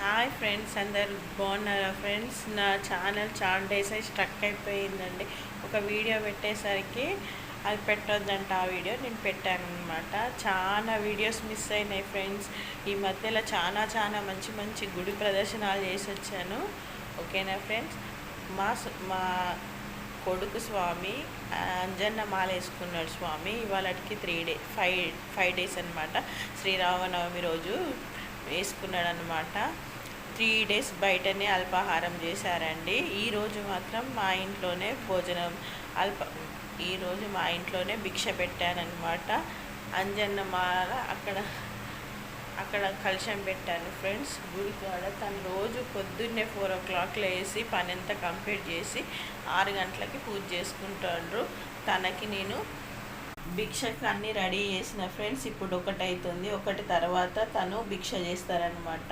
Hi friends, అందరు బాగున్నారా friends? నా ఛానల్ చాలా డేస్ అయి స్ట్రక్ అయిపోయిందండి. ఒక వీడియో పెట్టేసరికి అది పెట్టొద్దంట. ఆ వీడియో నేను పెట్టాను అనమాట. చాలా వీడియోస్ మిస్ అయినాయి ఫ్రెండ్స్. ఈ మధ్యలో చాలా మంచి మంచి గుడి ప్రదర్శనలు చేసి వచ్చాను. ఓకేనా ఫ్రెండ్స్? మా కొడుకు స్వామి అంజన్న మాల వేసుకున్నాడు. స్వామి ఇవాళకి 5 డేస్ అనమాట. శ్రీరామనవమి రోజు వేసుకున్నాడు అనమాట. 3 డేస్ బయటనే అల్పాహారం చేశారండి. ఈరోజు మాత్రం మా ఇంట్లోనే భోజనం ఈరోజు మా ఇంట్లోనే భిక్ష పెట్టానమాట. అంజన్న మాల అక్కడ కలశం పెట్టాను ఫ్రెండ్స్. గుడి కాడ తను రోజు పొద్దున్నే 4 o'clock లేసి పని అంతా కంప్లీట్ చేసి 6 గంటలకి పూజ చేసుకుంటాడు. తనకి నేను భిక్షకు అన్నీ రెడీ చేసిన ఫ్రెండ్స్. ఇప్పుడు 1 అవుతుంది. 1 తర్వాత తను భిక్ష చేస్తారనమాట.